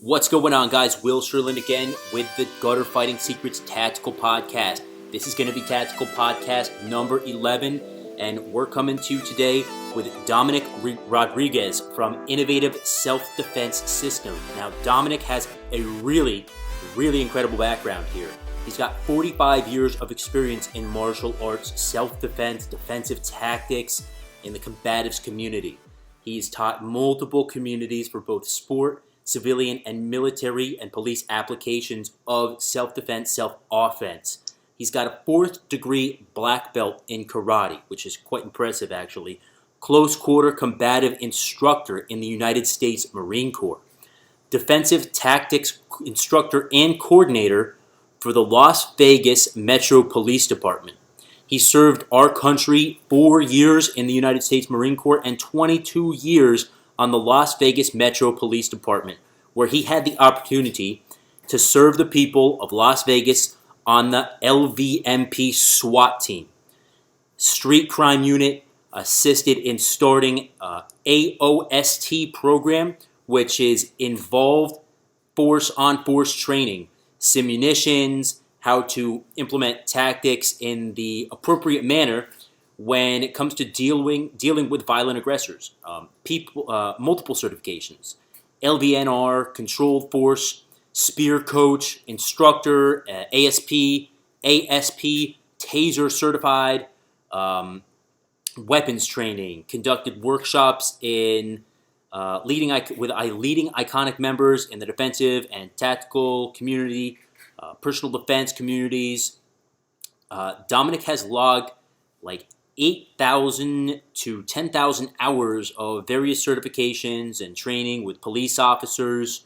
What's going on, guys? Will Sherlin again with the Gutter Fighting Secrets Tactical Podcast. This is going to be Tactical Podcast number 11, and we're coming to you today with Dominick Rodriguez from Innovative Self-Defense System. Now, Dominick has a really incredible background here. He's got 45 years of experience in martial arts, self-defense, defensive tactics, in the combatives community. He's taught multiple communities for both sport, civilian, and military and police applications of self-defense, self-offense. He's got a 4th degree black belt in karate, which is quite impressive actually. Close quarter combative instructor in the United States Marine Corps. Defensive tactics instructor and coordinator for the Las Vegas Metro Police Department. He served our country 4 years in the United States Marine Corps and 22 years on the Las Vegas Metro Police Department, where he had the opportunity to serve the people of Las Vegas on the LVMP SWAT team. Street Crime Unit assisted in starting AOST program, which is involved force-on-force training, simunitions, how to implement tactics in the appropriate manner when it comes to dealing with violent aggressors. Multiple certifications: LVNR, Controlled Force, Spear Coach, Instructor, ASP, Taser Certified, weapons training. Conducted workshops in leading iconic members in the defensive and tactical community, personal defense communities. Dominick has logged like 8,000 to 10,000 hours of various certifications and training with police officers.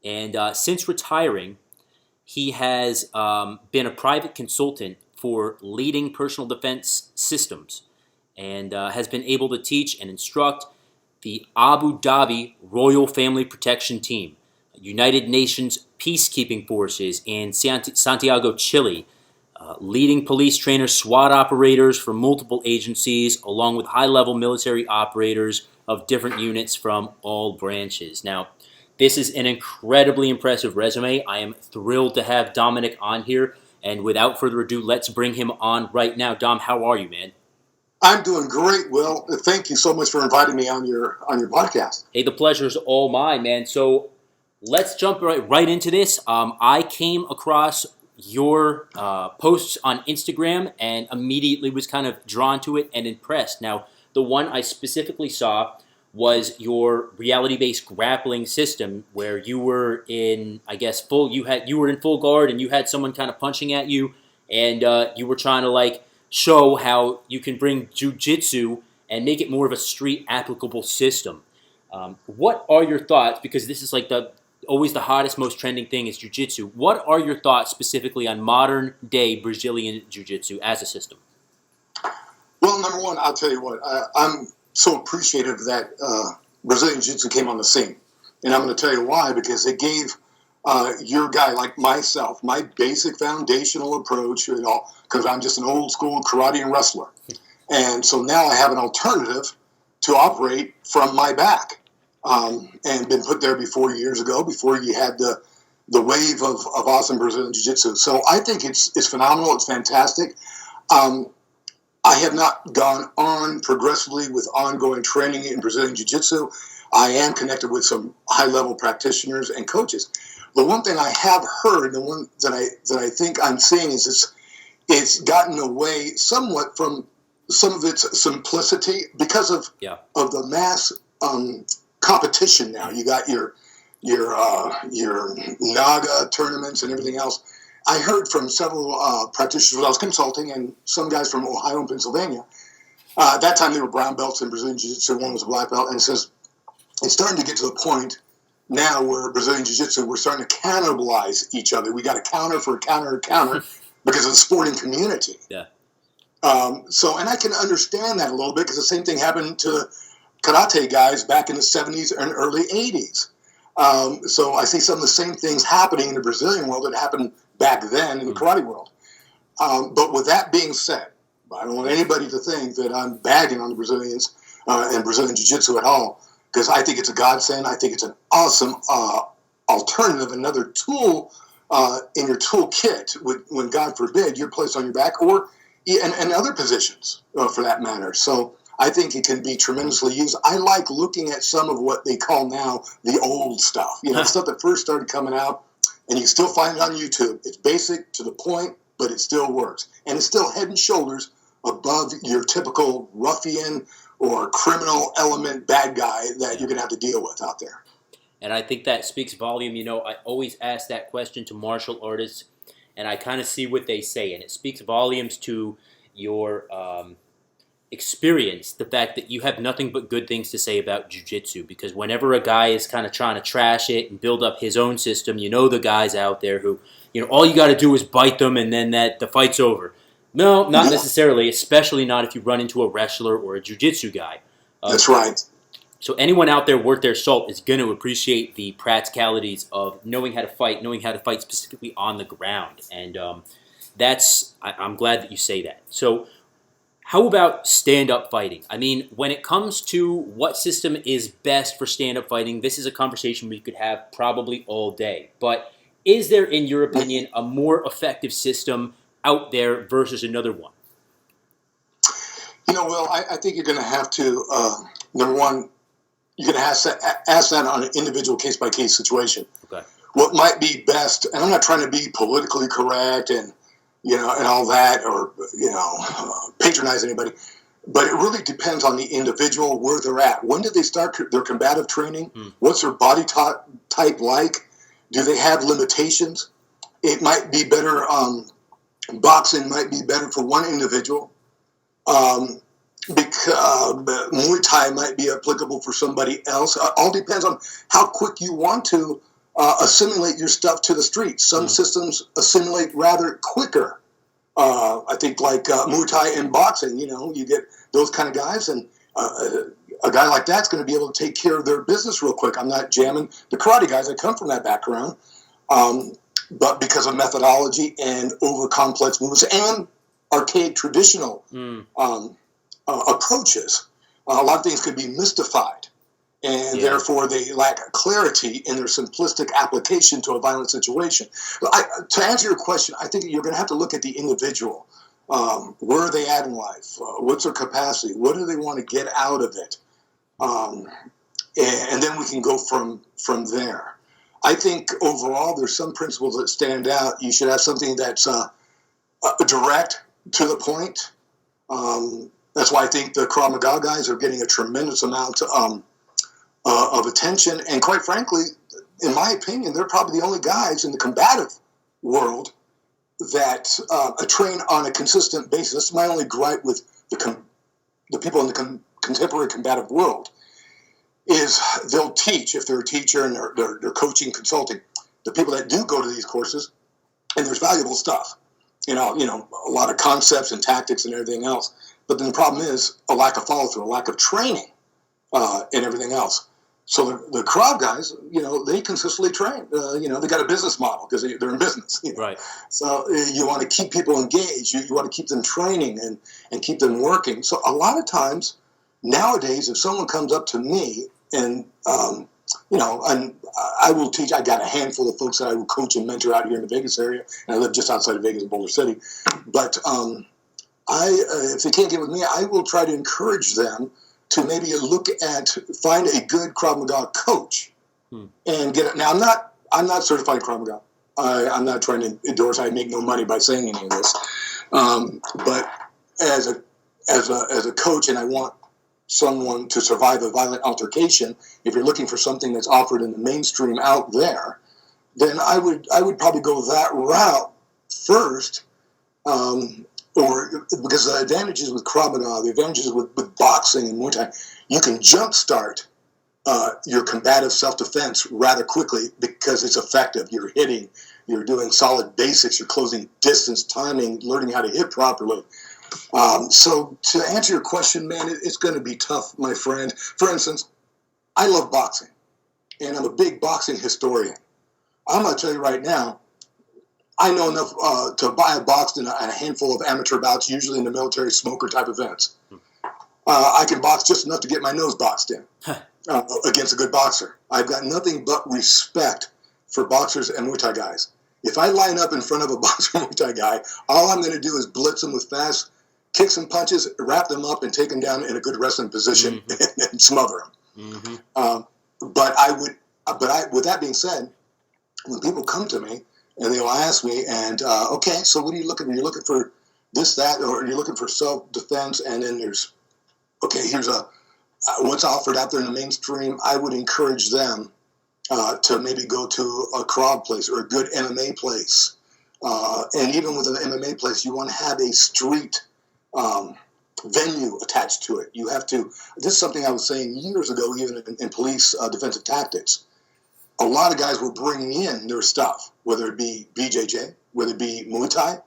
And since retiring, he has been a private consultant for leading personal defense systems and has been able to teach and instruct the Abu Dhabi Royal Family Protection Team, United Nations Peacekeeping Forces in Santiago, Chile, leading police trainers, SWAT operators for multiple agencies, along with high-level military operators of different units from all branches. Now, this is an incredibly impressive resume. I am thrilled to have Dominick on here, and without further ado, let's bring him on right now. Dom, how are you, man? I'm doing great, Will. Thank you so much for inviting me on your podcast. Hey, the pleasure's all mine, man. So let's jump right into this. I came across your posts on Instagram and immediately was kind of drawn to it and impressed. Now, the one I specifically saw was your reality-based grappling system, where you were in, I guess, you were in full guard and you had someone kind of punching at you, and you were trying to like show how you can bring jiu-jitsu and make it more of a street applicable system. What are your thoughts? Because this is like always the hottest, most trending thing is jiu-jitsu. What are your thoughts specifically on modern-day Brazilian jiu-jitsu as a system? Well, number one, I'll tell you what, I'm so appreciative that Brazilian jiu-jitsu came on the scene. And I'm going to tell you why, because it gave your guy like myself my basic foundational approach, because I'm just an old-school karate and wrestler. And so now I have an alternative to operate from my back. And been put there before years ago, before you had the wave of awesome Brazilian Jiu-Jitsu. So I think it's phenomenal. It's fantastic. I have not gone on progressively with ongoing training in Brazilian Jiu-Jitsu. I am connected with some high-level practitioners and coaches. The one thing I have heard, the one that I think I'm seeing is it's gotten away somewhat from some of its simplicity because of the mass competition now. You got your NAGA tournaments and everything else. I heard from several practitioners I was consulting, and some guys from Ohio and Pennsylvania. At that time, they were brown belts in Brazilian Jiu-Jitsu. One was a black belt, and it says it's starting to get to the point now where Brazilian Jiu-Jitsu, we're starting to cannibalize each other. We got a counter for a counter because of the sporting community. Yeah. And I can understand that a little bit, because the same thing happened to karate guys back in the 70s and early 80s. So I see some of the same things happening in the Brazilian world that happened back then in the karate world. But with that being said, I don't want anybody to think that I'm bagging on the Brazilians and Brazilian Jiu-Jitsu at all, because I think it's a godsend. I think it's an awesome alternative, another tool in your toolkit when, God forbid, you're placed on your back, or and other positions for that matter. So I think it can be tremendously used. I like looking at some of what they call now the old stuff. Stuff that first started coming out, and you can still find it on YouTube. It's basic, to the point, but it still works. And it's still head and shoulders above your typical ruffian or criminal element bad guy that you're going to have to deal with out there. And I think that speaks volume. I always ask that question to martial artists, and I kind of see what they say. And it speaks volumes to your experience, the fact that you have nothing but good things to say about jiu-jitsu. Because whenever a guy is kind of trying to trash it and build up his own system, the guys out there who, all you got to do is bite them and then the fight's over. No, not necessarily, especially not if you run into a wrestler or a jiu-jitsu guy. That's right. So anyone out there worth their salt is going to appreciate the practicalities of knowing how to fight specifically on the ground. And I'm glad that you say that. So how about stand-up fighting? I mean, when it comes to what system is best for stand-up fighting, this is a conversation we could have probably all day. But is there, in your opinion, a more effective system out there versus another one? Will, I think you're going to have to, number one, you're going to ask that on an individual case-by-case situation. Okay. What might be best, and I'm not trying to be politically correct and all that, or patronize anybody, but it really depends on the individual, where they're at. When did they start their combative training? What's their body type like? Do they have limitations? It might be better. Boxing might be better for one individual. Because Muay Thai might be applicable for somebody else. All depends on how quick you want to assimilate your stuff to the street. Some systems assimilate rather quicker. I think like Muay Thai and boxing, you get those kind of guys, and a guy like that's going to be able to take care of their business real quick. I'm not jamming the karate guys. I come from that background. But because of methodology and over complex movements and archaic traditional approaches, a lot of things could be mystified, and therefore they lack clarity in their simplistic application to a violent situation. To answer your question, I think you're going to have to look at the individual. Where are they at in life? What's their capacity? What do they want to get out of it? And then we can go from there. I think overall there's some principles that stand out. You should have something that's direct, to the point. That's why I think the Krav Maga guys are getting a tremendous amount of attention. And quite frankly, in my opinion, they're probably the only guys in the combative world that train on a consistent basis. That's my only gripe with the people in the contemporary combative world, is they'll teach, if they're a teacher and they're coaching, consulting, the people that do go to these courses, and there's valuable stuff, a lot of concepts and tactics and everything else. But then the problem is a lack of follow-through, a lack of training, and everything else. So the Krav guys, they consistently train. They got a business model because they're in business. Right. So you want to keep people engaged. You want to keep them training and keep them working. So a lot of times nowadays, if someone comes up to me and and I will teach. I got a handful of folks that I will coach and mentor out here in the Vegas area, and I live just outside of Vegas in Boulder City. But if they can't get with me, I will try to encourage them to maybe find a good Krav Maga coach and get it. Now, I'm not certified Krav Maga. I'm not trying to endorse. I make no money by saying any of this. But as a coach, and I want someone to survive a violent altercation, if you're looking for something that's offered in the mainstream out there, then I would probably go that route first. Or because the advantages with Krav Maga, the advantages with boxing and Muay Thai, you can jumpstart your combative self-defense rather quickly because it's effective. You're hitting, you're doing solid basics, you're closing distance, timing, learning how to hit properly. So to answer your question, man, it's going to be tough, my friend. For instance, I love boxing, and I'm a big boxing historian. I'm going to tell you right now, I know enough to buy a box and a handful of amateur bouts, usually in the military smoker type events. I can box just enough to get my nose boxed in against a good boxer. I've got nothing but respect for boxers and Muay Thai guys. If I line up in front of a boxer Muay Thai guy, all I'm going to do is blitz them with fast kicks and punches, wrap them up, and take them down in a good wrestling position and smother them. But with that being said, when people come to me and they'll ask me, and okay, so what are you looking for? You're looking for this, that, or you're looking for self-defense, and then there's, okay, here's what's offered out there in the mainstream. I would encourage them to maybe go to a crowd place or a good MMA place. And even with an MMA place, you want to have a street venue attached to it. You have to, this is something I was saying years ago, even in police defensive tactics. A lot of guys were bringing in their stuff, whether it be BJJ, whether it be Muay Thai,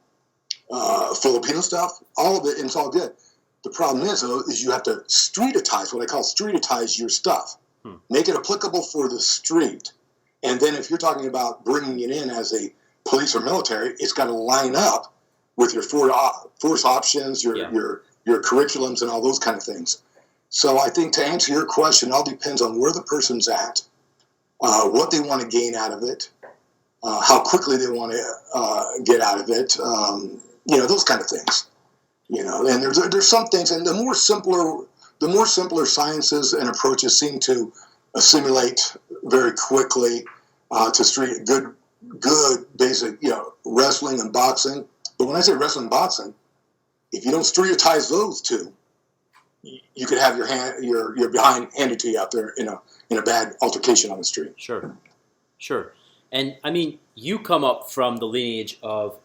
Filipino stuff, all of it, and it's all good. The problem is, though, is you have to streetitize, what I call streetitize your stuff. Make it applicable for the street. And then if you're talking about bringing it in as a police or military, it's got to line up with your force options, your curriculums, and all those kind of things. So I think to answer your question, it all depends on where the person's at, what they want to gain out of it, how quickly they want to get out of it, those kind of things. And there's some things, and the more simpler sciences and approaches seem to assimilate very quickly to street good basic wrestling and boxing. But when I say wrestling and boxing, if you don't streetize those two, you could have your behind handed to you out there in a bad altercation on the street. Sure. And I mean, you come up from the lineage of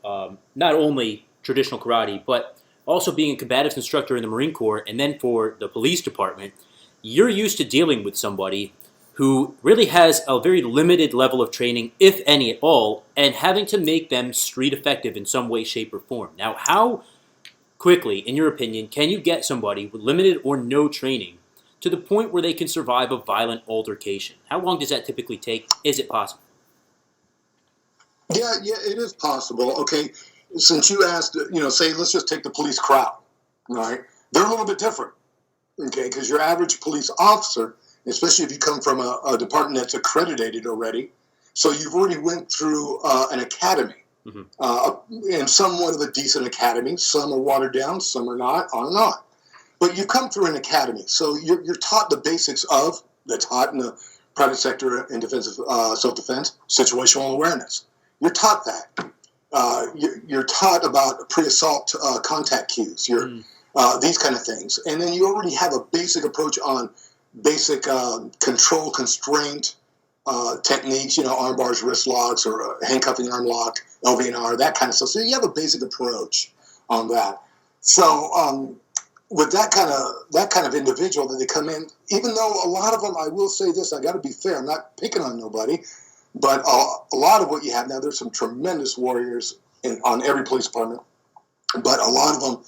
not only traditional karate, but also being a combatives instructor in the Marine Corps, and then for the police department. You're used to dealing with somebody who really has a very limited level of training, if any at all, and having to make them street effective in some way, shape, or form. Now, how quickly, in your opinion, can you get somebody with limited or no training to the point where they can survive a violent altercation? How long does that typically take? Is it possible? Yeah, it is possible. Okay, since you asked, say, let's just take the police crowd, right? They're a little bit different, okay, because your average police officer, especially if you come from a department that's accredited already, so you've already went through an academy, and somewhat of a decent academy. Some are watered down, some are not, on and on. But you've come through an academy, so you're taught the basics that's taught in the private sector in defensive self-defense, situational awareness. You're taught that. You're taught about pre-assault contact cues, these kind of things. And then you already have a basic approach on basic control, constraint techniques, arm bars, wrist locks, or handcuffing arm lock, LVNR, that kind of stuff. So you have a basic approach on that. So with that kind of individual that they come in, even though a lot of them, I will say this, I got to be fair, I'm not picking on nobody, but a lot of what you have now, there's some tremendous warriors on every police department, but a lot of them,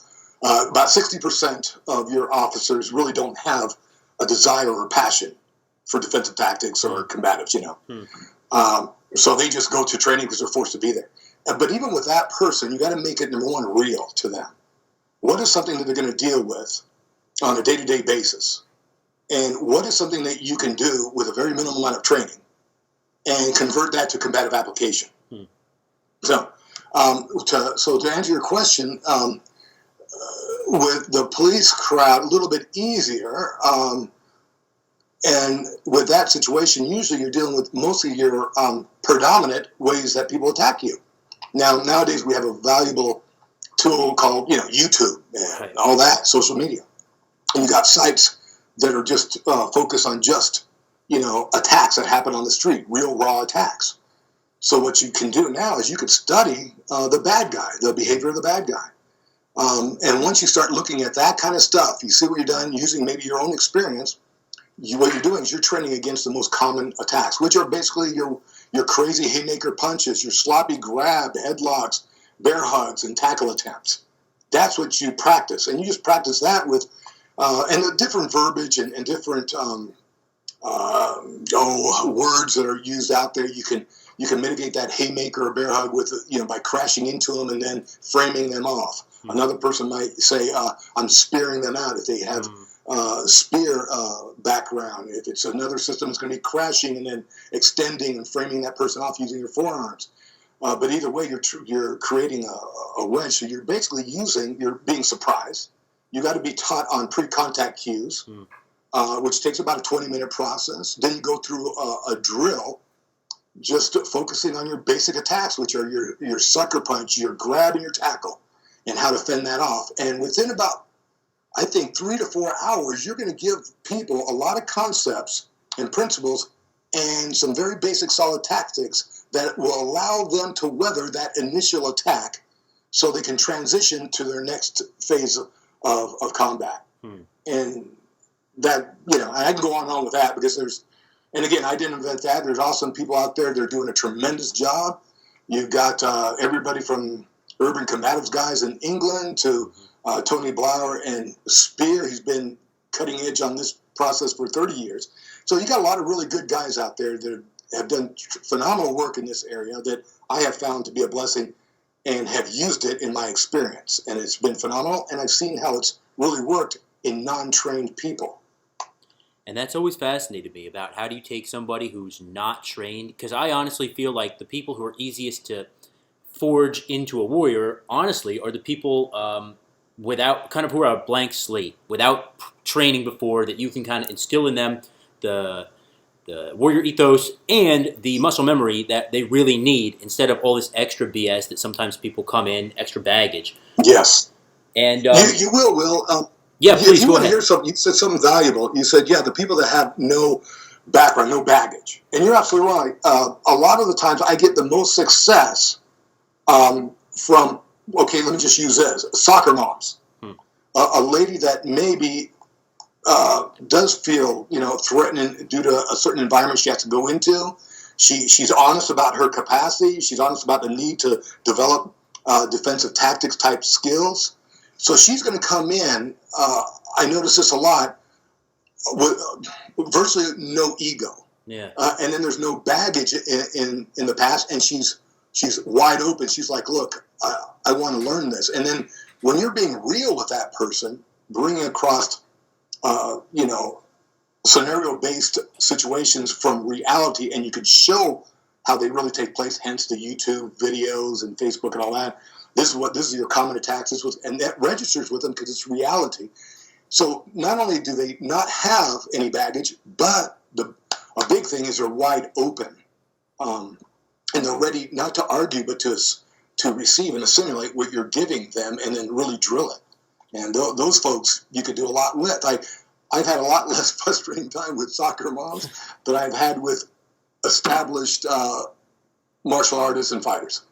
about 60% of your officers really don't have a desire or passion for defensive tactics or combatives, So they just go to training because they're forced to be there. But even with that person, you got to make it, number one, real to them. What is something that they're going to deal with on a day-to-day basis? And what is something that you can do with a very minimal amount of training and convert that to combative application? So to answer your question, with the police crowd, a little bit easier. And with that situation, usually you're dealing with mostly your predominant ways that people attack you. Now, nowadays we have a valuable tool called, YouTube and all that, social media. And you got sites that are just focused on just, attacks that happen on the street, real raw attacks. So what you can do now is you could study the bad guy, the behavior of the bad guy. And once you start looking at that kind of stuff, you see what you're done using maybe your own experience. What you're doing is you're training against the most common attacks, which are basically your crazy haymaker punches, your sloppy grab, headlocks, bear hugs, and tackle attempts. That's what you practice. And you just practice that with and the different verbiage and different words that are used out there. You can mitigate that haymaker or bear hug with by crashing into them and then framing them off. Another person might say, I'm spearing them out if they have spear background. If it's another system, it's going to be crashing and then extending and framing that person off using your forearms. But either way, you're creating a wedge. So you're basically you're being surprised. You got to be taught on pre-contact cues, which takes about a 20-minute process. Then you go through a drill, just focusing on your basic attacks, which are your sucker punch, your grab, and your tackle, and how to fend that off. And within about, I think, 3 to 4 hours, you're going to give people a lot of concepts and principles and some very basic solid tactics that will allow them to weather that initial attack so they can transition to their next phase of combat. And that, I can go on with that because and again, I didn't invent that. There's awesome people out there that are doing a tremendous job. You've got everybody from urban combatives guys in England to Tony Blauer and Spear. He's been cutting edge on this process for 30 years. So you got a lot of really good guys out there that have done phenomenal work in this area that I have found to be a blessing and have used it in my experience. And it's been phenomenal, and I've seen how it's really worked in non-trained people. And that's always fascinated me about how do you take somebody who's not trained, because I honestly feel like the people who are easiest to forge into a warrior, honestly, are the people without kind of who are a blank slate, without training before, that you can kind of instill in them the warrior ethos and the muscle memory that they really need instead of all this extra BS that sometimes people come in, extra baggage. Yes. And you will. Yeah, please you go want to ahead. hear something? You said something valuable. You said, the people that have no background, no baggage. And you're absolutely right. A lot of the times I get the most success from, okay, let me just use this, soccer moms. A lady that maybe does feel, threatening due to a certain environment she has to go into. She's honest about her capacity. She's honest about the need to develop defensive tactics type skills. So she's going to come in, I notice this a lot, with virtually no ego. Yeah. And then there's no baggage in the past, and she's wide open. She's like, look, I want to learn this. And then when you're being real with that person, bringing across, scenario-based situations from reality, and you can show how they really take place, hence the YouTube videos and Facebook and all that. This is your common attacks. And that registers with them because it's reality. So not only do they not have any baggage, but a big thing is they're wide open, and they're ready not to argue, but to receive and assimilate what you're giving them, and then really drill it. And those folks you could do a lot with. I've had a lot less frustrating time with soccer moms than I've had with established martial artists and fighters.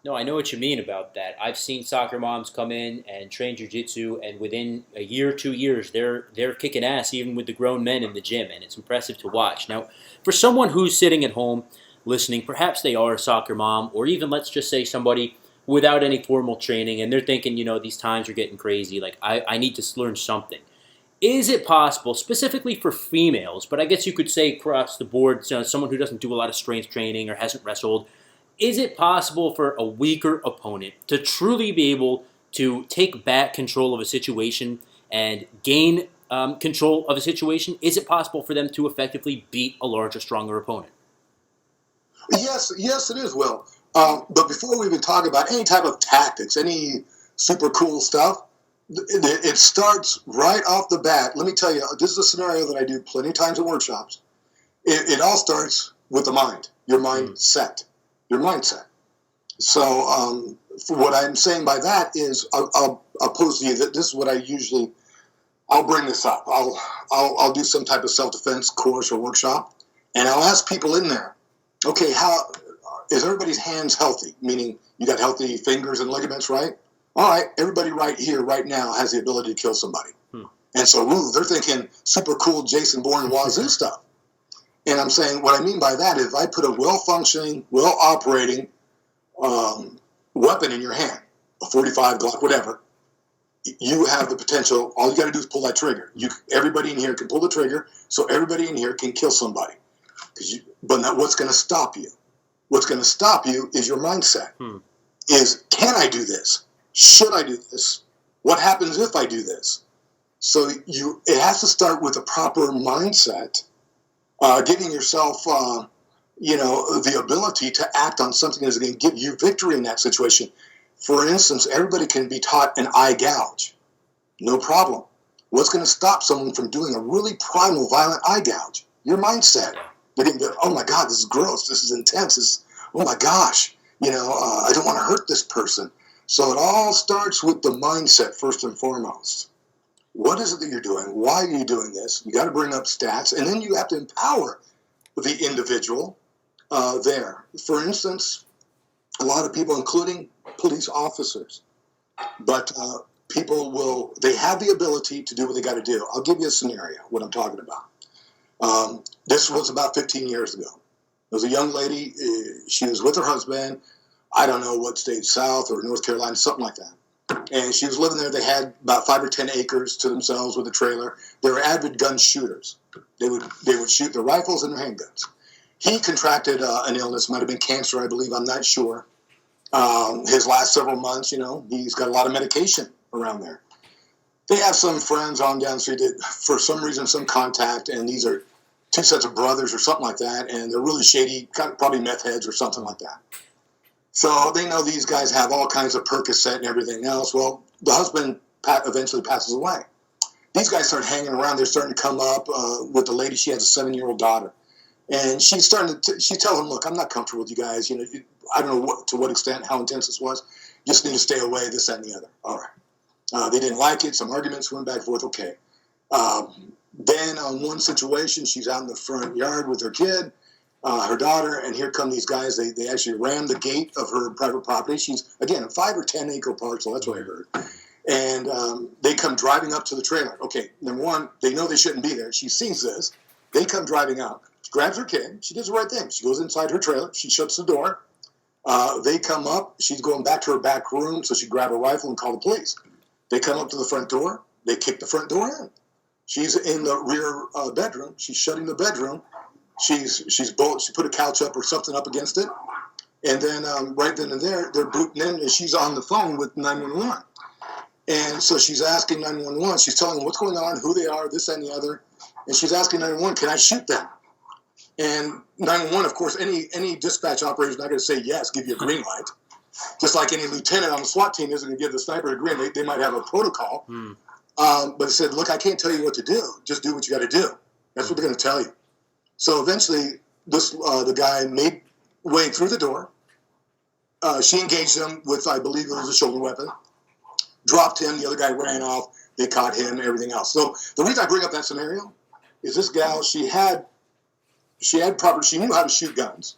No, I know what you mean about that. I've seen soccer moms come in and train jiu-jitsu, and within a year, 2 years, they're kicking ass even with the grown men in the gym, and it's impressive to watch. Now, for someone who's sitting at home listening, perhaps they are a soccer mom, or even let's just say somebody without any formal training, and they're thinking, these times are getting crazy, like I need to learn something. Is it possible, specifically for females, but I guess you could say across the board, someone who doesn't do a lot of strength training or hasn't wrestled, is it possible for a weaker opponent to truly be able to take back control of a situation and gain control of a situation? Is it possible for them to effectively beat a larger, stronger opponent? Yes, it is, Will. But before we even talk about any type of tactics, any super cool stuff, it starts right off the bat. Let me tell you, this is a scenario that I do plenty of times in workshops. It all starts with the mind, your mindset. Your mindset. So what I'm saying by that is, I'll pose to you that this is what I'll bring this up. I'll do some type of self-defense course or workshop, and I'll ask people in there, okay, how is everybody's hands healthy? Meaning you got healthy fingers and ligaments, right? All right, everybody right here, right now, has the ability to kill somebody. And so, they're thinking super cool Jason Bourne Wazoo stuff. And I'm saying what I mean by that is if I put a well-functioning, well-operating weapon in your hand, a 45 Glock, whatever, you have the potential. All you got to do is pull that trigger. Everybody in here can pull the trigger, so everybody in here can kill somebody. But now what's going to stop you? What's going to stop you is your mindset. Is, can I do this? Should I do this? What happens if I do this? So it has to start with a proper mindset, giving yourself, the ability to act on something that's going to give you victory in that situation. For instance, everybody can be taught an eye gouge. No problem. What's going to stop someone from doing a really primal, violent eye gouge? Your mindset. They're going to go, oh my God, this is gross. This is intense. Oh my gosh. I don't want to hurt this person. So it all starts with the mindset first and foremost. What is it that you're doing? Why are you doing this? You got to bring up stats, and then you have to empower the individual there. For instance, a lot of people, including police officers, but they have the ability to do what they got to do. I'll give you a scenario, what I'm talking about. This was about 15 years ago. There was a young lady, she was with her husband, I don't know what state, South or North Carolina, something like that. And she was living there. They had about 5 or 10 acres to themselves with a trailer. They were avid gun shooters. They would shoot their rifles and their handguns. He contracted an illness, might have been cancer, I believe, I'm not sure. His last several months, he's got a lot of medication around there. They have some friends on down the street that, for some reason, some contact, and these are 2 sets of brothers or something like that, and they're really shady, probably meth heads or something like that. So they know these guys have all kinds of Percocet and everything else. Well, the husband eventually passes away. These guys start hanging around. They're starting to come up with the lady. She has a 7-year-old daughter. And she's starting to, she tells them, look, I'm not comfortable with you guys. I don't know to what extent, how intense this was. Just need to stay away, this, that, and the other. All right. They didn't like it. Some arguments went back and forth. Okay. Then on one situation, she's out in the front yard with her kid, her daughter, and here come these guys. They actually rammed the gate of her private property. She's, again, a 5 or 10 acre parcel. That's what I heard. And they come driving up to the trailer. Okay, number one, they know they shouldn't be there. She sees this. They come driving up. She grabs her kid. She does the right thing. She goes inside her trailer. She shuts the door. They come up. She's going back to her back room, so she grab her rifle and call the police. They come up to the front door. They kick the front door in. She's in the rear bedroom. She's shutting the bedroom. She put a couch up or something up against it. And then right then and there, they're booting in, and she's on the phone with 911. And so she's asking 911. She's telling them what's going on, who they are, this and the other. And she's asking 911, can I shoot them? And 911, of course, any dispatch operator is not going to say yes, give you a green light. Just like any lieutenant on the SWAT team isn't going to give the sniper a green light. They might have a protocol. But it said, look, I can't tell you what to do. Just do what you got to do. That's what they're going to tell you. So eventually, the guy made way through the door. She engaged him with, I believe it was a shoulder weapon. Dropped him. The other guy ran off. They caught him and everything else. So the reason I bring up that scenario is this gal, she knew how to shoot guns.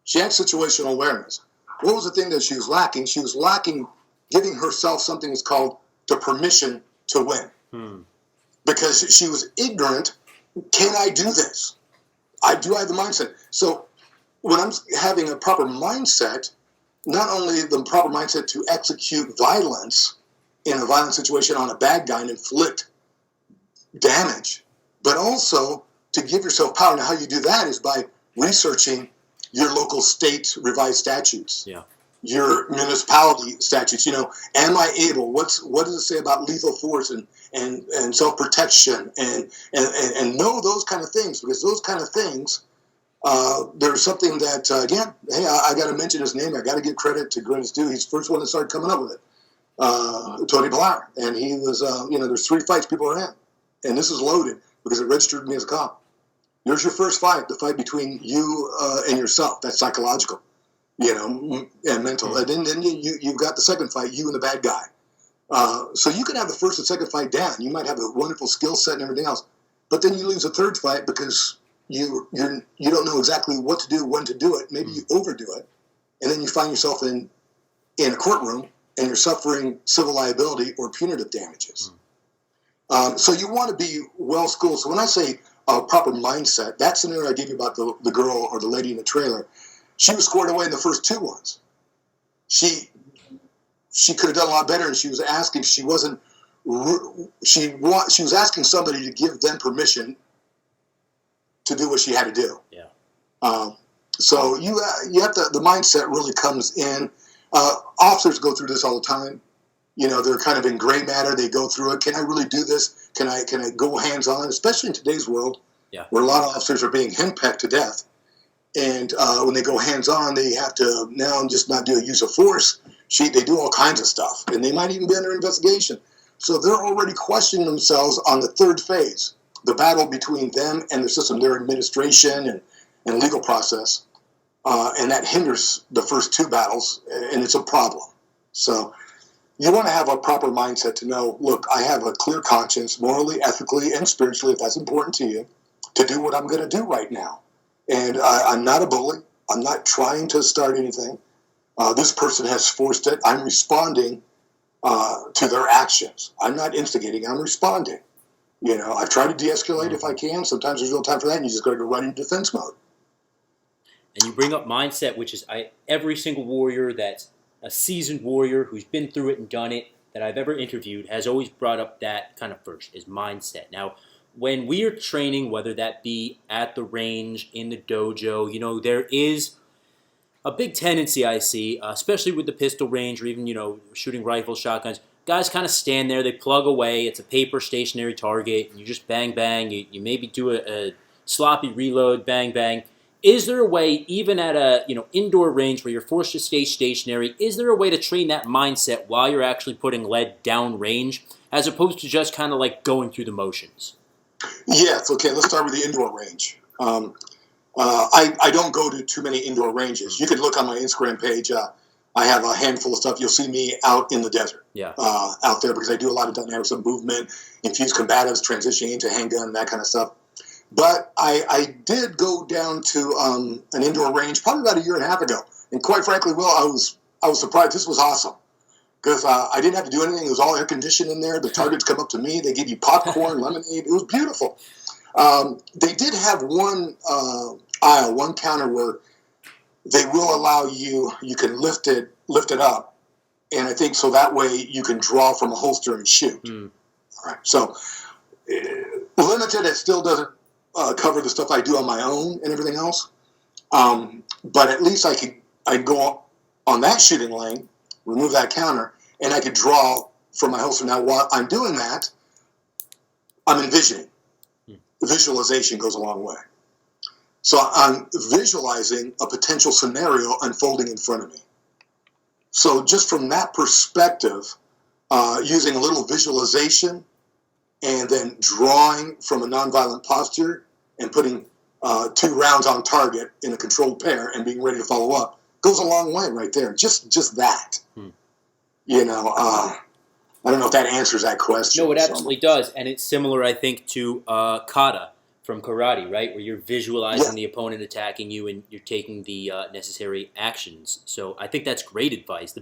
She had situational awareness. What was the thing that she was lacking? She was lacking giving herself something that's called the permission to win. Because she was ignorant. Can I do this? Do I have the mindset? So when I'm having a proper mindset, not only the proper mindset to execute violence in a violent situation on a bad guy and inflict damage, but also to give yourself power. Now, how you do that is by researching your local state revised statutes, your municipality statutes. Am I able? What does it say about lethal force and self-protection and know those kind of things, because those kind of things, there's something that, again, hey, I got to mention his name. I got to give credit to Grinnis due. He's the first one that started coming up with it. Tony Blair. And he was, there's 3 fights people are in. And this is loaded because it registered me as a cop. There's your first fight, the fight between you and yourself. That's psychological, and mental. And then you've got the second fight, you and the bad guy. So you can have the first and second fight down. You might have a wonderful skill set and everything else. But then you lose a third fight because you don't know exactly what to do, when to do it. Maybe you overdo it. And then you find yourself in a courtroom and you're suffering civil liability or punitive damages. So you want to be well-schooled. So when I say a proper mindset, that scenario I gave you about the girl or the lady in the trailer, she was scored away in the first 2 ones. She could have done a lot better, and she was asking, she was asking somebody to give them permission to do what she had to do. So you have to, the mindset really comes in. Officers go through this all the time. They're kind of in gray matter. They go through it. Can I really do this? Can I go hands-on, especially in today's world, Yeah. where a lot of officers are being henpecked to death. And when they go hands-on, they have to now just not do a use of force sheet. They do all kinds of stuff, and they might even be under investigation. So they're already questioning themselves on the third phase, the battle between them and the system, their administration and legal process. And that hinders the first two battles, and it's a problem. So you want to have a proper mindset to know, look, I have a clear conscience, morally, ethically, and spiritually, if that's important to you, to do what I'm going to do right now. And I'm not a bully. I'm not trying to start anything. This person has forced it. I'm responding to their actions. I'm not instigating. I'm responding. I've tried to de-escalate if I can. Sometimes there's no time for that, and you just got to run into defense mode. And you bring up mindset, which is every single warrior that's a seasoned warrior who's been through it and done it that I've ever interviewed has always brought up that kind of first, is mindset. Now, when we are training, whether that be at the range, in the dojo, there is a big tendency I see, especially with the pistol range or even, shooting rifles, shotguns. Guys kind of stand there, they plug away, it's a paper stationary target, and you just bang, bang, you maybe do a sloppy reload, bang, bang. Is there a way, even at a indoor range where you're forced to stay stationary, is there a way to train that mindset while you're actually putting lead down range, as opposed to just kind of like going through the motions? Yes, okay, let's start with the indoor range. I don't go to too many indoor ranges. You could look on my Instagram page. I have a handful of stuff. You'll see me out in the desert, out there, because I do a lot of dynamics of movement, infused combatives, transitioning into handgun, that kind of stuff. But I did go down to an indoor range probably about a year and a half ago. And quite frankly, Will, I was surprised. This was awesome. Because I didn't have to do anything. It was all air conditioned in there. The targets come up to me. They give you popcorn, lemonade. It was beautiful. They did have one aisle, one counter where they will allow you can lift it up. And I think so that way you can draw from a holster and shoot. All right. So limited, it still doesn't cover the stuff I do on my own and everything else. But at least I'd go on that shooting lane, remove that counter, and I could draw from my holster. Now, while I'm doing that, I'm envisioning. Visualization goes a long way. So I'm visualizing a potential scenario unfolding in front of me. So just from that perspective, using a little visualization and then drawing from a nonviolent posture and putting 2 rounds on target in a controlled pair and being ready to follow up goes a long way right there. Just that. I don't know if that answers that question. No, it absolutely does. And it's similar, I think, to kata from karate, right? Where you're visualizing the opponent attacking you and you're taking the necessary actions. So I think that's great advice. The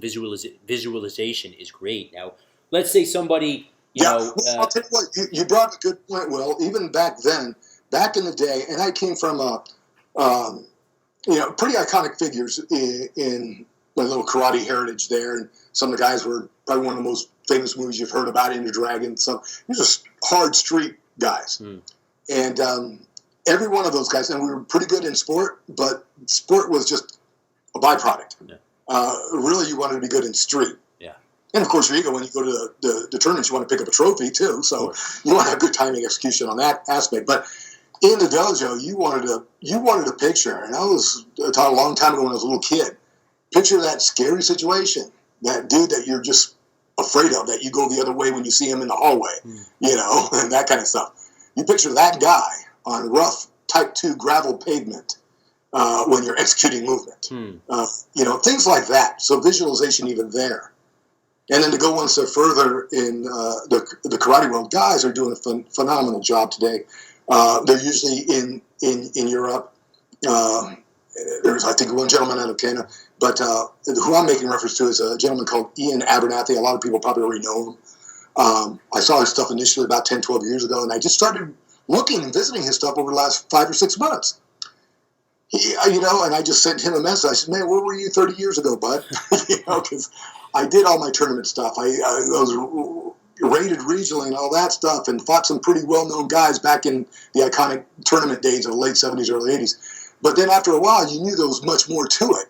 visualization is great. Now, let's say somebody, Well, I'll tell you what, you brought up a good point, Will. Even back then, back in the day, and I came from pretty iconic figures in my little karate heritage there, and some of the guys were probably one of the most famous movies you've heard about, Enter Dragon. So these are hard street guys. And every one of those guys, and we were pretty good in sport, but sport was just a byproduct. Really, you wanted to be good in street. And of course, your ego, when you go to the tournaments, you want to pick up a trophy too. So you want to have good timing execution on that aspect. But in the dojo, you wanted a picture, and I was taught a long time ago when I was a little kid. Picture that scary situation, that dude that you're just afraid of, that you go the other way when you see him in the hallway, and that kind of stuff. You picture that guy on rough Type 2 gravel pavement when you're executing movement. Things like that. So visualization even there. And then to go one step further in the karate world, guys are doing a phenomenal job today. They're usually in Europe. There's, I think, one gentleman out of Canada, but who I'm making reference to is a gentleman called Ian Abernathy. A lot of people probably already know him. I saw his stuff initially about 10, 12 years ago, and I just started looking and visiting his stuff over the last 5 or 6 months. And I just sent him a message. I said, man, where were you 30 years ago, bud? Because I did all my tournament stuff. I was rated regionally and all that stuff, and fought some pretty well-known guys back in the iconic tournament days of the late 70s, early 80s. But then after a while, you knew there was much more to it.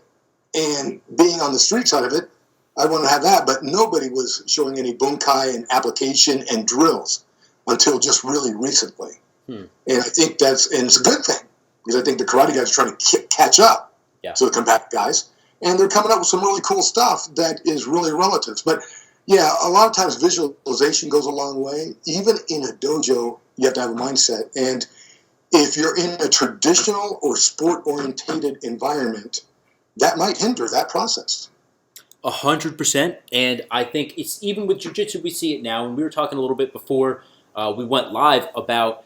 And being on the street side of it, I wanted to have that, but nobody was showing any bunkai and application and drills. until just really recently. Hmm. And I think and it's a good thing, because I think the karate guys are trying to catch up to the combative guys, and they're coming up with some really cool stuff that is really relative. But yeah, a lot of times visualization goes a long way. Even in a dojo, you have to have a mindset. And if you're in a traditional or sport-orientated environment, that might hinder that process. 100%. And I think it's even with jiu-jitsu, we see it now. And we were talking a little bit before we went live about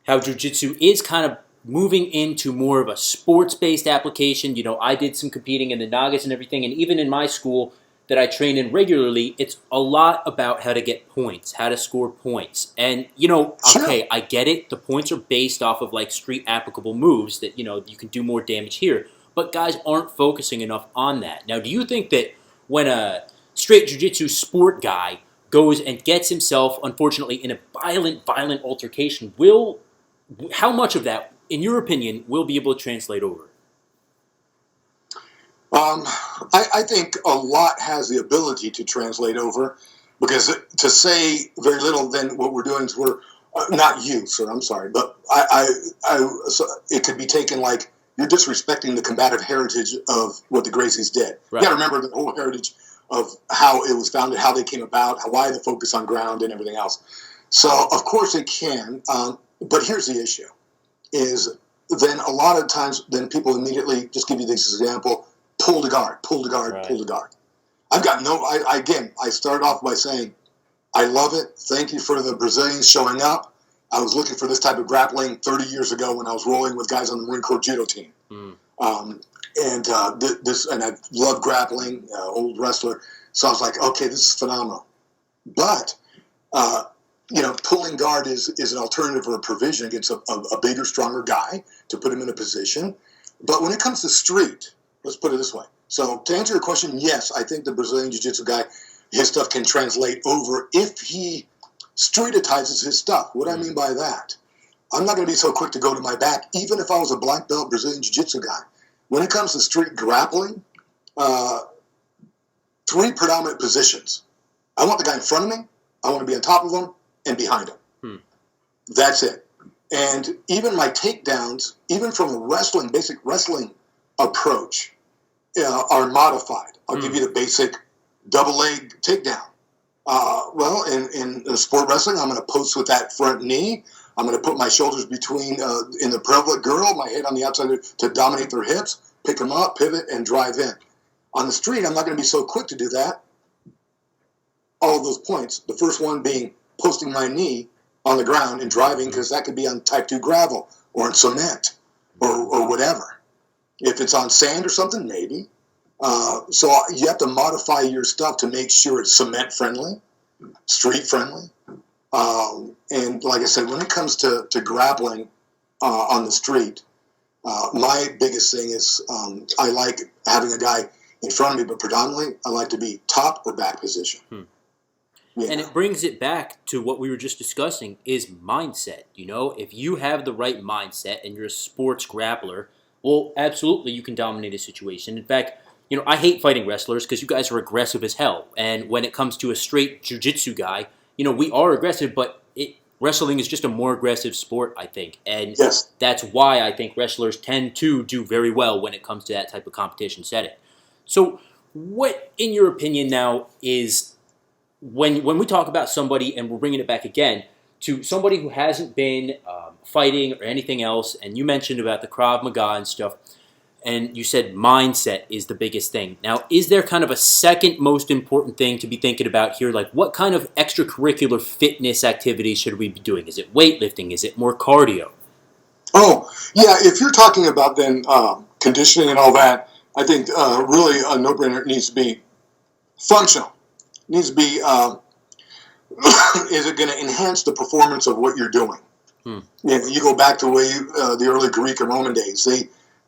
how jiu-jitsu is kind of moving into more of a sports-based application. You know, I did some competing in the Nagas and everything, and even in my school that I train in regularly, it's a lot about how to get points, how to score points. And, you know, okay, I get it. The points are based off of, like, street applicable moves that, you know, you can do more damage here. But guys aren't focusing enough on that. Now, do you think that when a straight jiu-jitsu sport guy goes and gets himself, unfortunately, in a violent altercation, how much of that, in your opinion, will be able to translate over? I think a lot has the ability to translate over, because to say very little, then what we're doing is we're not you, sir. I'm sorry, but it could be taken like you're disrespecting the combative heritage of what the Gracies did. Right. You got to remember the whole heritage of how it was founded, how they came about, why the focus on ground and everything else. So of course it can, but here's the issue: is then a lot of times then people immediately, just give you this example. Pull the guard, pull the guard, right. Pull the guard. I've got I started off by saying, I love it. Thank you for the Brazilians showing up. I was looking for this type of grappling 30 years ago when I was rolling with guys on the Marine Corps judo team. And I love grappling, old wrestler. So I was like, okay, this is phenomenal. But, pulling guard is an alternative or a provision against a bigger, stronger guy to put him in a position. But when it comes to street, let's put it this way. So to answer your question, yes, I think the Brazilian Jiu-Jitsu guy, his stuff can translate over if he streetitizes his stuff. What I mean by that, I'm not going to be so quick to go to my back, even if I was a black belt Brazilian Jiu-Jitsu guy. When it comes to street grappling, 3 predominant positions. I want the guy in front of me, I want to be on top of him, and behind him. That's it. And even my takedowns, even from a basic wrestling approach, are modified. I'll give you the basic double leg takedown. In sport wrestling, I'm going to post with that front knee. I'm going to put my shoulders between, in the prevalent girdle, my head on the outside to dominate their hips, pick them up, pivot, and drive in. On the street, I'm not going to be so quick to do that. All of those points. The first one being posting my knee on the ground and driving, because that could be on type 2 gravel or in cement or whatever. If it's on sand or something, maybe. So you have to modify your stuff to make sure it's cement friendly, street friendly. And like I said, when it comes to grappling on the street, my biggest thing is I like having a guy in front of me, but predominantly I like to be top or back position. Yeah. And it brings it back to what we were just discussing, is mindset. You know, if you have the right mindset and you're a sports grappler, well, absolutely you can dominate a situation. In fact, you know, I hate fighting wrestlers because you guys are aggressive as hell. And when it comes to a straight jiu-jitsu guy, you know, we are aggressive, but wrestling is just a more aggressive sport, I think. And that's why I think wrestlers tend to do very well when it comes to that type of competition setting. So what, in your opinion now, is when we talk about somebody, and we're bringing it back again, to somebody who hasn't been fighting or anything else, and you mentioned about the Krav Maga and stuff, and you said mindset is the biggest thing. Now, is there kind of a second most important thing to be thinking about here? Like, what kind of extracurricular fitness activities should we be doing? Is it weightlifting? Is it more cardio? Oh, yeah, if you're talking about then conditioning and all that, I think really a no-brainer needs to be functional. It needs to be, is it going to enhance the performance of what you're doing? You go back to the early Greek and Roman days.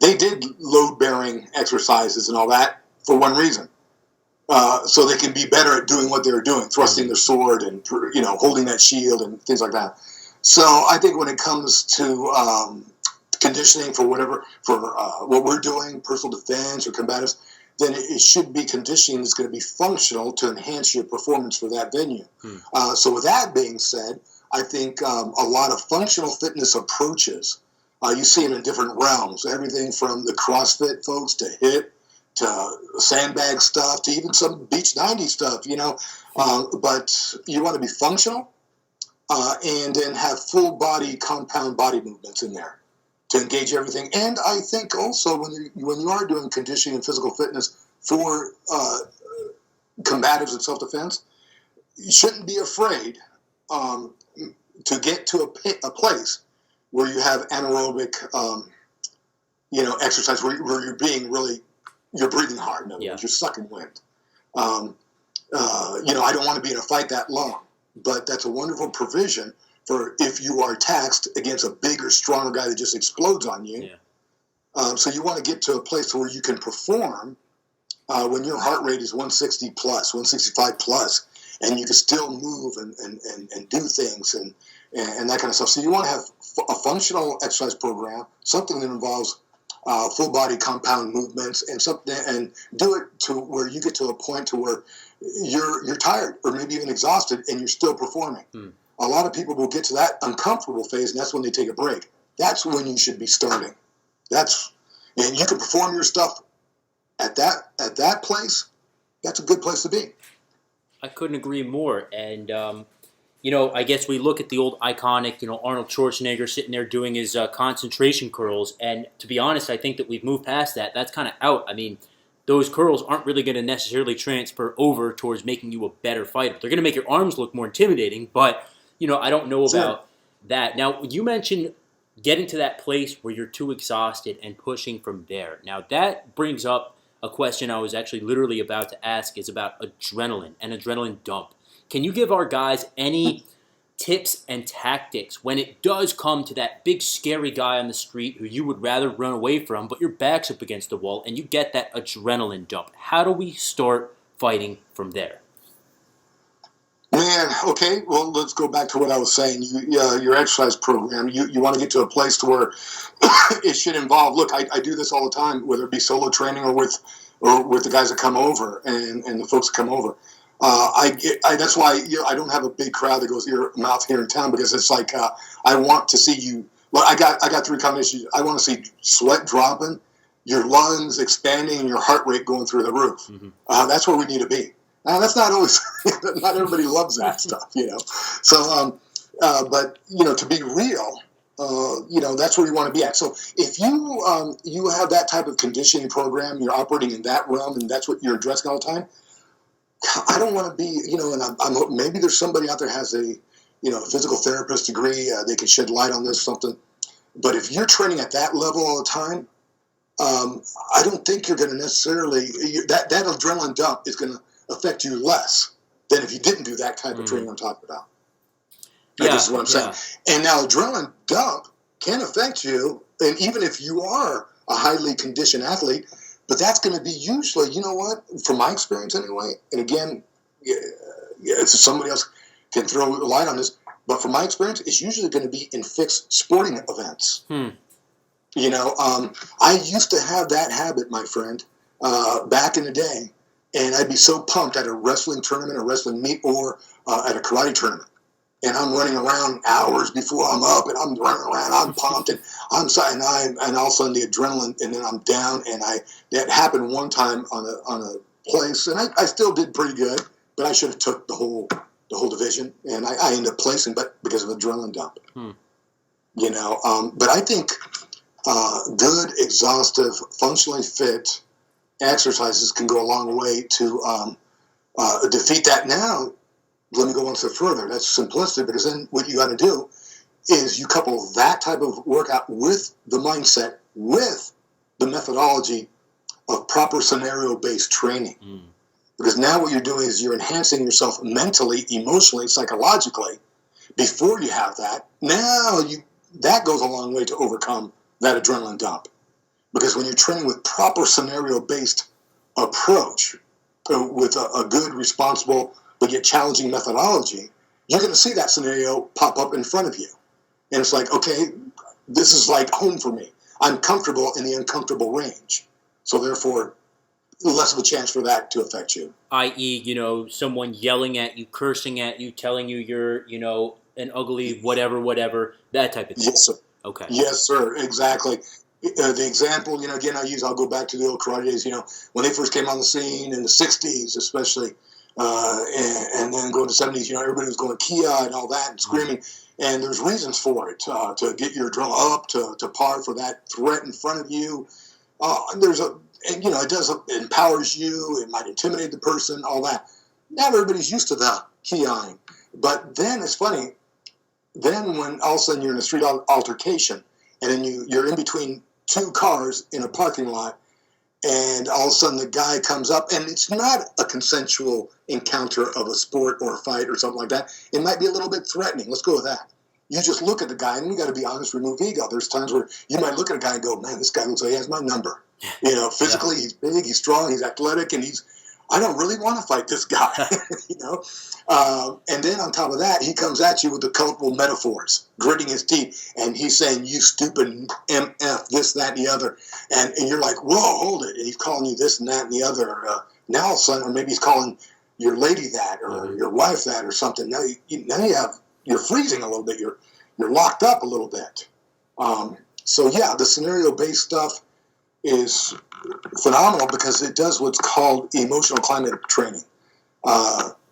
They did load-bearing exercises and all that for one reason. So they can be better at doing what they were doing, thrusting their sword and, holding that shield and things like that. So I think when it comes to conditioning for what we're doing, personal defense or combatives, then it should be conditioning that's going to be functional to enhance your performance for that venue. So with that being said, I think a lot of functional fitness approaches, you see it in different realms. Everything from the CrossFit folks to HIIT to sandbag stuff to even some Beach 90 stuff, but you want to be functional and then have full body compound body movements in there to engage everything. And I think also when you are doing conditioning and physical fitness for combatives and self-defense, you shouldn't be afraid to get to a place where you have anaerobic, exercise where you're being really, you're breathing hard. In other words, you're sucking wind. I don't want to be in a fight that long, but that's a wonderful provision for if you are taxed against a bigger, stronger guy that just explodes on you. Yeah. So you want to get to a place where you can perform when your heart rate is 160 plus, 165 plus, and you can still move and do things and that kind of stuff. So you want to have a functional exercise program, something that involves full body compound movements and do it to where you get to a point to where you're tired or maybe even exhausted and you're still performing. A lot of people will get to that uncomfortable phase, and that's when they take a break. That's when you should be starting. And you can perform your stuff at that place. That's a good place to be. I couldn't agree more. And I guess we look at the old iconic, Arnold Schwarzenegger sitting there doing his concentration curls. And to be honest, I think that we've moved past that. That's kind of out. I mean, those curls aren't really going to necessarily transfer over towards making you a better fighter. They're going to make your arms look more intimidating, but, I don't know about that. Now, you mentioned getting to that place where you're too exhausted and pushing from there. Now, that brings up a question I was actually literally about to ask is about adrenaline and adrenaline dump. Can you give our guys any tips and tactics when it does come to that big scary guy on the street who you would rather run away from, but your back's up against the wall and you get that adrenaline dump? How do we start fighting from there? Man, okay, well, let's go back to what I was saying. Your exercise program, you want to get to a place to where it should involve, look, I do this all the time, whether it be solo training or with the guys that come over and the folks that come over. That's why I don't have a big crowd that goes ear mouth here in town, because it's like I want to see you. Well, I got three combinations. I want to see sweat dropping, your lungs expanding, and your heart rate going through the roof. Mm-hmm. That's where we need to be. Now, that's not always. Not everybody loves that stuff, So, but to be real, that's where you want to be at. So, if you have that type of conditioning program, you're operating in that realm, and that's what you're addressing all the time. I don't want to be, and I'm maybe there's somebody out there has a, physical therapist degree. They can shed light on this or something. But if you're training at that level all the time, I don't think you're going to necessarily that adrenaline dump is going to affect you less than if you didn't do that type of training I'm talking about. This is what I'm saying. And now adrenaline dump can affect you, and even if you are a highly conditioned athlete. But that's going to be usually, from my experience anyway, and again, somebody else can throw a light on this, but from my experience, it's usually going to be in fixed sporting events. I used to have that habit, my friend, back in the day, and I'd be so pumped at a wrestling tournament, a wrestling meet, or at a karate tournament. And I'm running around hours before I'm up, and I'm running around, I'm pumped, and and all of a sudden the adrenaline, and then I'm down, and that happened one time on a place, and I still did pretty good, but I should have took the whole division, and I ended up placing, but because of adrenaline dump, But I think good, exhaustive, functionally fit exercises can go a long way to defeat that. Now, let me go one step further. That's simplistic, because then what you got to do is you couple that type of workout with the mindset, with the methodology of proper scenario-based training. Because now what you're doing is you're enhancing yourself mentally, emotionally, psychologically before you have that. Now that goes a long way to overcome that adrenaline dump. Because when you're training with proper scenario-based approach, with a good, responsible, but yet challenging methodology, you're going to see that scenario pop up in front of you. And it's like, okay, this is like home for me. I'm comfortable in the uncomfortable range. So therefore, less of a chance for that to affect you. I.e., someone yelling at you, cursing at you, telling you you're, an ugly whatever, that type of thing. Yes, sir. Okay. Yes, sir. Exactly. The example, again, I'll go back to the old karate days, when they first came on the scene in the 60s, especially, and then going to the 70s, everybody was going Kia and all that and screaming. And there's reasons for it, to get your adrenaline up, to par for that threat in front of you. It empowers you. It might intimidate the person, all that. Not everybody's used to the Kiaing. But then it's funny. Then when all of a sudden you're in a street altercation, and then you're in between two cars in a parking lot, and all of a sudden the guy comes up, and it's not a consensual encounter of a sport or a fight or something like that. It might be a little bit threatening. Let's go with that. You just look at the guy, and you got to be honest, remove ego. There's times where you might look at a guy and go, man, this guy looks like he has my number. Physically, he's big, he's strong, he's athletic, and I don't really want to fight this guy, And then on top of that, he comes at you with the colorful metaphors, gritting his teeth, and he's saying, you stupid MF, this, that, and the other. And you're like, whoa, hold it. And he's calling you this and that and the other. Now, son, or maybe he's calling your lady that, or your wife that, or something. Now you're freezing a little bit. You're locked up a little bit. The scenario-based stuff is phenomenal because it does what's called emotional climate training.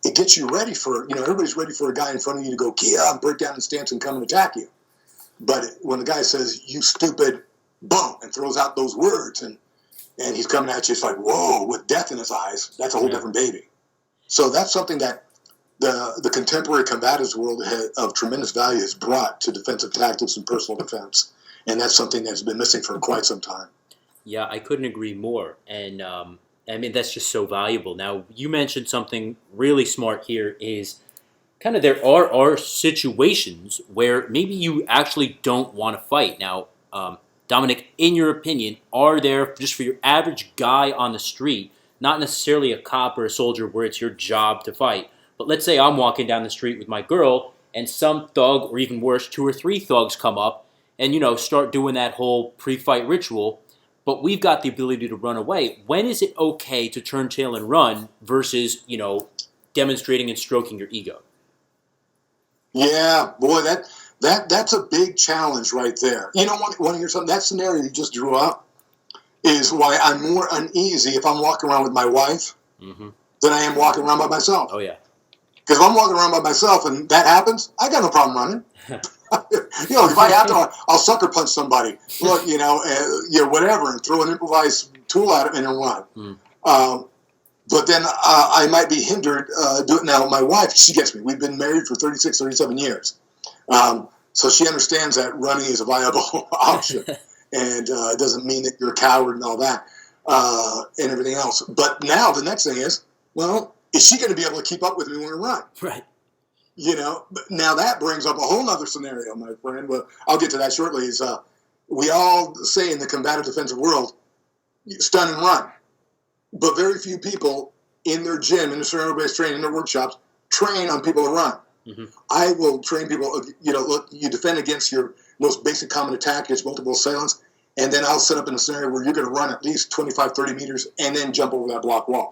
It gets you ready for, everybody's ready for a guy in front of you to go, Kia, and break down his stance and come and attack you. But when the guy says, you stupid bum, and throws out those words, and he's coming at you, it's like, whoa, with death in his eyes, that's a whole different baby. So that's something that the contemporary combatives world of tremendous value has brought to defensive tactics and personal defense. And that's something that's been missing for quite some time. Yeah, I couldn't agree more. And that's just so valuable. Now, you mentioned something really smart here is kind of there are situations where maybe you actually don't want to fight. Now, Dominic, in your opinion, are there, just for your average guy on the street, not necessarily a cop or a soldier where it's your job to fight, but let's say I'm walking down the street with my girl and some thug, or even worse, 2 or 3 thugs come up and, start doing that whole pre-fight ritual, but we've got the ability to run away. When is it okay to turn tail and run versus, demonstrating and stroking your ego? Yeah, boy, that's a big challenge right there. Want to hear something? That scenario you just drew up is why I'm more uneasy if I'm walking around with my wife than I am walking around by myself. Oh, yeah. Because if I'm walking around by myself and that happens, I got no problem running. If I have to, I'll sucker punch somebody. Look, whatever, and throw an improvised tool at it and then run. But then I might be hindered doing. Now, my wife, she gets me. We've been married for 36, 37 years. So she understands that running is a viable option. And it doesn't mean that you're a coward and all that and everything else. But now the next thing is, well, is she going to be able to keep up with me when I run? Right. But now that brings up a whole other scenario, my friend. Well, I'll get to that shortly. Is we all say in the combative defensive world, stun and run. But very few people in their gym, in their scenario-based training, in their workshops, train on people to run. I will train people, look, you defend against your most basic common attack, it's multiple assailants, and then I'll set up in a scenario where you're going to run at least 25, 30 meters and then jump over that block wall.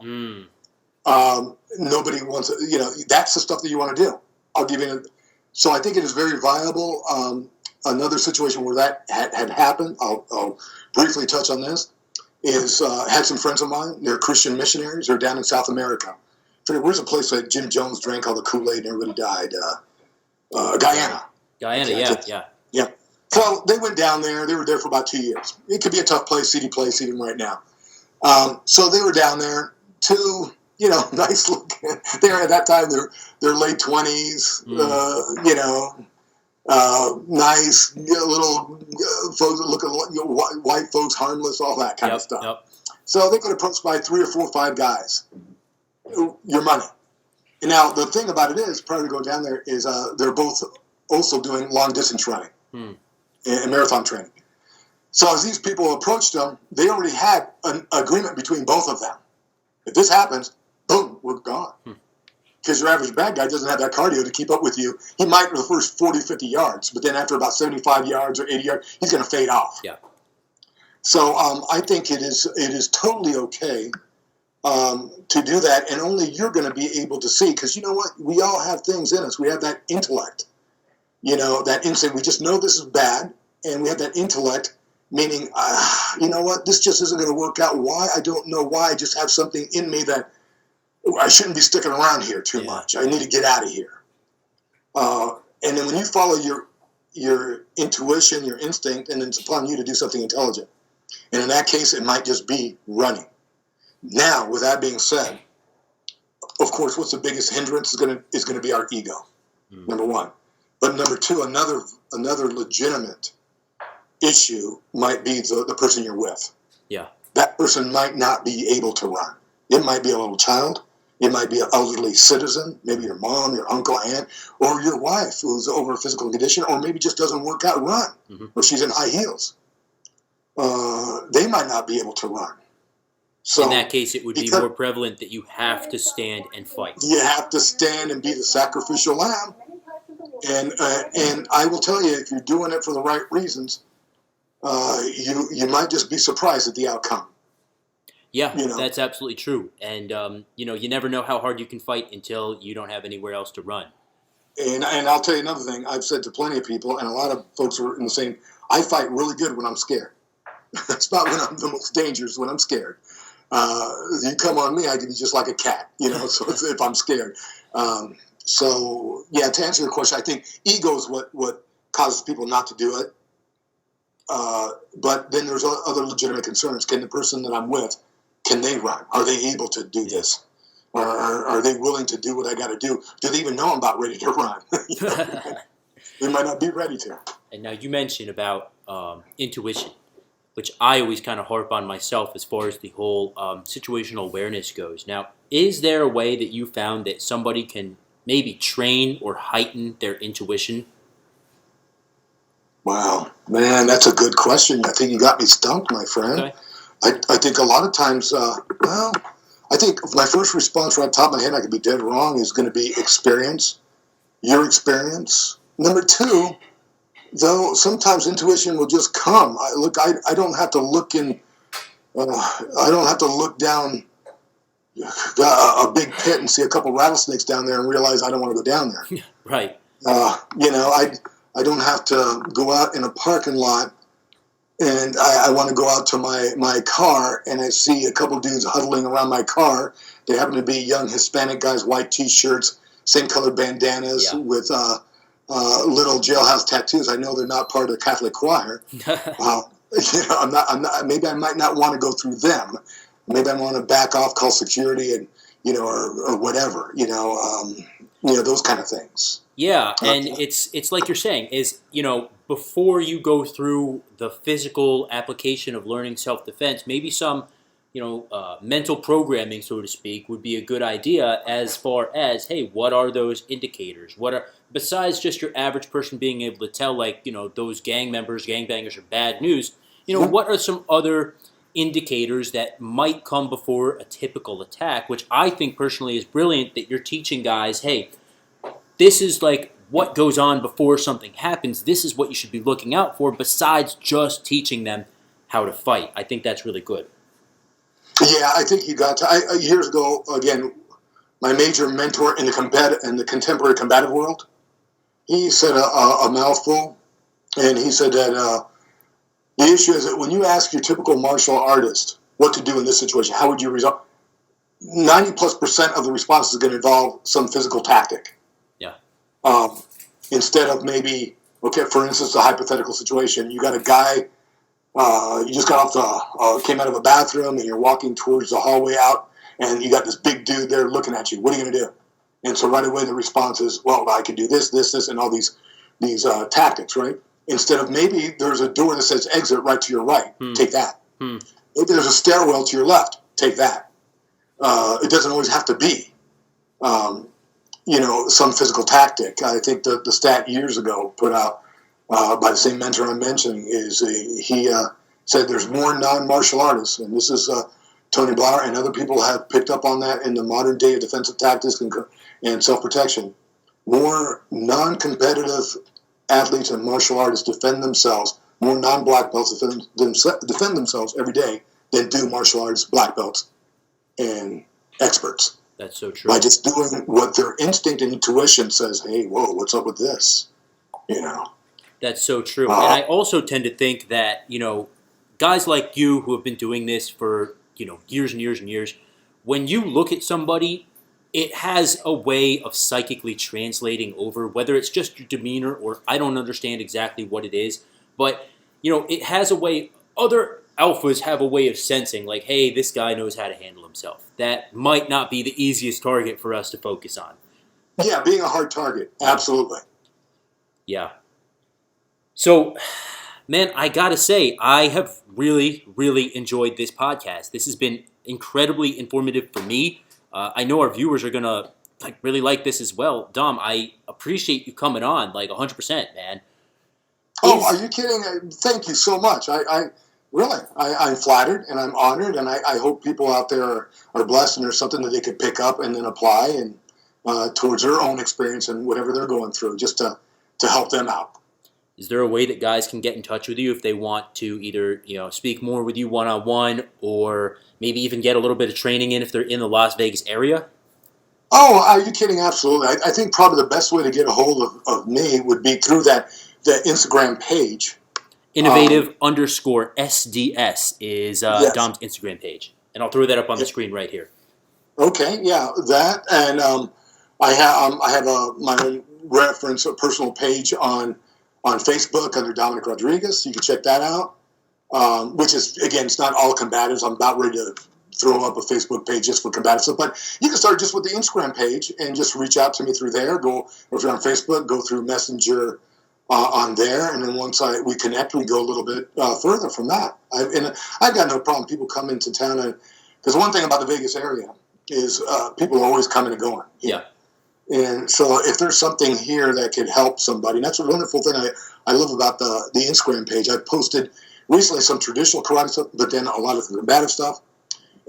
Nobody wants to, that's the stuff that you want to do. I'll give you so I think it is very viable. Another situation where that had happened, I'll briefly touch on this, is had some friends of mine, they're Christian missionaries, they're down in South America. Where's a place that Jim Jones drank all the Kool-Aid and everybody died? Guyana. Yeah. So they went down there. They were there for about 2 years. It could be a tough place, seedy place even right now. So they were down there. 2, nice looking. They were at that time, they're late 20s, nice, little folks looking, white folks, harmless, all that kind of stuff. Yep. So they get approached by 3 or 4 or 5 guys. Your money. And now the thing about it is, prior to going down there, is they're both also doing long distance running and marathon training. So as these people approached them, they already had an agreement between both of them. If this happens, boom, we're gone. Because your average bad guy doesn't have that cardio to keep up with you. He might for the first 40, 50 yards, but then after about 75 yards or 80 yards, he's going to fade off. Yeah. So I think it is totally okay to do that, and only you're going to be able to see, because you know what? We all have things in us. We have that intellect. that instinct. We just know this is bad, and we have that intellect, meaning, you know what, this just isn't going to work out. Why? I don't know why. I just have something in me that I shouldn't be sticking around here too much. I need to get out of here. And then when you follow your intuition, your instinct, and it's upon you to do something intelligent. And in that case, it might just be running. Now, with that being said, of course, what's the biggest hindrance is going to be our ego, number one. But number two, another legitimate issue might be the person you're with. Yeah. That person might not be able to run. It might be a little child. It might be an elderly citizen, maybe your mom, your uncle, aunt, or your wife who's over a physical condition, or maybe just doesn't work out run, or she's in high heels. They might not be able to run. So, in that case, it would be more prevalent that you have to stand and fight. You have to stand and be the sacrificial lamb. And I will tell you, if you're doing it for the right reasons, you might just be surprised at the outcome. Yeah, that's absolutely true. And, you never know how hard you can fight until you don't have anywhere else to run. And I'll tell you another thing. I've said to plenty of people, and a lot of folks are in the same, I fight really good when I'm scared. That's not when I'm the most dangerous, when I'm scared. You come on me, I can be just like a cat, so if I'm scared. So, yeah, to answer your question, I think ego is what causes people not to do it. But then there's other legitimate concerns. Can the person that I'm with, can they run? Are they able to do this? Or are they willing to do what I got to do? Do they even know I'm about ready to run? They might not be ready to. And now you mentioned about intuition, which I always kind of harp on myself as far as the whole situational awareness goes. Now, is there a way that you found that somebody can maybe train or heighten their intuition? Wow, man, that's a good question. I think you got me stumped, my friend. Okay. I think a lot of times, I think my first response right top of my head, I could be dead wrong, is going to be experience, your experience. Number two, though, sometimes intuition will just come. I don't have to look in, I don't have to look down a big pit and see a couple rattlesnakes down there and realize I don't want to go down there. Right. I don't have to go out in a parking lot and I want to go out to my car and I see a couple dudes huddling around my car. They happen to be young Hispanic guys, white T-shirts, same colored bandanas with little jailhouse tattoos. I know they're not part of the Catholic choir. I'm not. Maybe I might not want to go through them. Maybe I want to back off, call security, and or whatever. Those kind of things. Yeah, and it's like you're saying is before you go through the physical application of learning self-defense, maybe some mental programming, so to speak, would be a good idea as far as, hey, what are those indicators? What are, besides just your average person being able to tell, like, those gangbangers are bad news, what are some other indicators that might come before a typical attack, which I think personally is brilliant that you're teaching guys, hey, this is like what goes on before something happens. This is what you should be looking out for besides just teaching them how to fight. I think that's really good. Yeah, I think you got to. Years ago, again, my major mentor in the contemporary combative world, he said a mouthful, and he said that the issue is that when you ask your typical martial artist what to do in this situation, how would you resolve? 90+% of the response is going to involve some physical tactic. Yeah. Instead of maybe, okay, for instance, a hypothetical situation, you got a guy. You just got off came out of a bathroom and you're walking towards the hallway out and you got this big dude there looking at you. What are you going to do? And so right away the response is, well, I can do this, and all these tactics, right? Instead of maybe there's a door that says exit right to your right. Take that. Maybe there's a stairwell to your left. Take that. It doesn't always have to be, some physical tactic. I think the stat years ago put out by the same mentor I'm mentioning is he said there's more non-martial artists, and this is Tony Blauer and other people have picked up on that in the modern day of defensive tactics and self-protection. More non-competitive athletes and martial artists defend themselves, more non-black belts defend themselves every day than do martial artists, black belts, and experts. That's so true. By just doing what their instinct and intuition says, hey, whoa, what's up with this? you know. That's so true. And I also tend to think that, guys like you who have been doing this for, years and years and years, when you look at somebody, it has a way of psychically translating over, whether it's just your demeanor or I don't understand exactly what it is. But, it has a way, other alphas have a way of sensing, like, hey, this guy knows how to handle himself. That might not be the easiest target for us to focus on. Yeah, being a hard target. Absolutely. Yeah. So, man, I gotta say, I have really, really enjoyed this podcast. This has been incredibly informative for me. I know our viewers are gonna really like this as well. Dom, I appreciate you coming on, 100%, man. Are you kidding? Thank you so much. I'm flattered and I'm honored, and I hope people out there are blessed and there's something that they could pick up and then apply and towards their own experience and whatever they're going through, just to help them out. Is there a way that guys can get in touch with you if they want to either speak more with you one-on-one or maybe even get a little bit of training in if they're in the Las Vegas area? Oh, are you kidding? Absolutely. I think probably the best way to get a hold of me would be through the Instagram page. Innovative _SDS is yes. Dom's Instagram page. And I'll throw that up on the screen right here. Okay, yeah, that. And I have my own reference, a personal page on Facebook under Dominick Rodriguez. You can check that out, which is, again, it's not all combatives. I'm about ready to throw up a Facebook page just for combatives stuff. But you can start just with the Instagram page and just reach out to me through there. Or if you're on Facebook, go through Messenger on there. And then once we connect, we go a little bit further from that. I've got no problem. People come into town. Because one thing about the Vegas area is people are always coming and going. Yeah. And so if there's something here that could help somebody, and that's a wonderful thing I love about the Instagram page. I posted recently some traditional karate stuff, but then a lot of combative stuff.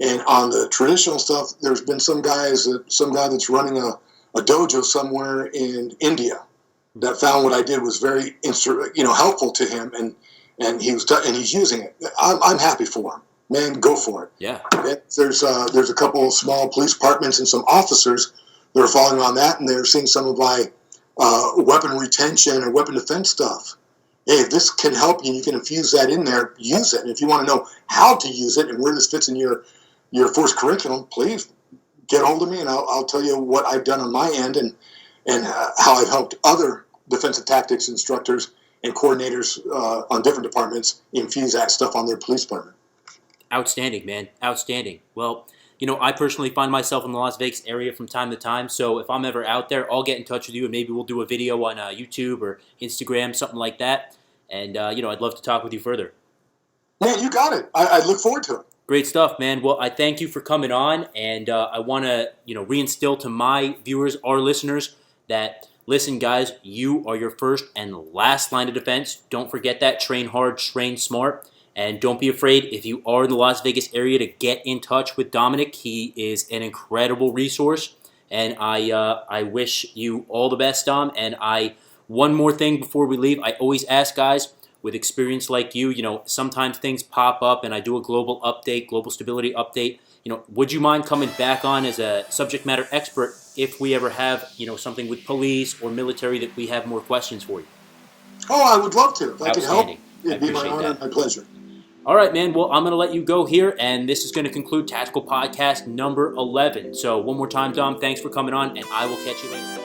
And on the traditional stuff, there's been some guy that's running a dojo somewhere in India that found what I did was very helpful to him, and he's using it. I'm happy for him. Man, go for it. Yeah. There's a couple of small police departments and some officers that are following on that, and they're seeing some of my weapon retention or weapon defense stuff. Hey, if this can help you, you can infuse that in there, use it. And if you want to know how to use it and where this fits in your force curriculum, please get hold of me, and I'll tell you what I've done on my end and how I've helped other defensive tactics instructors and coordinators on different departments infuse that stuff on their police department. Outstanding, man. Outstanding. Well, I personally find myself in the Las Vegas area from time to time, so if I'm ever out there, I'll get in touch with you, and maybe we'll do a video on YouTube or Instagram, something like that. And, I'd love to talk with you further. Man, you got it. I look forward to it. Great stuff, man. Well, I thank you for coming on, and I want to, reinstill to my viewers, our listeners, that, listen, guys, you are your first and last line of defense. Don't forget that. Train hard, train smart. And don't be afraid, if you are in the Las Vegas area, to get in touch with Dominick. He is an incredible resource, and I wish you all the best, Dom. And one more thing before we leave, I always ask guys with experience like you, sometimes things pop up, and I do a global update, global stability update. Would you mind coming back on as a subject matter expert if we ever have, something with police or military that we have more questions for you? Oh, I would love to. If I could help, it'd be my honor and my pleasure. All right, man. Well, I'm going to let you go here, and this is going to conclude Tactical Podcast number 11. So one more time, Dom, thanks for coming on, and I will catch you later.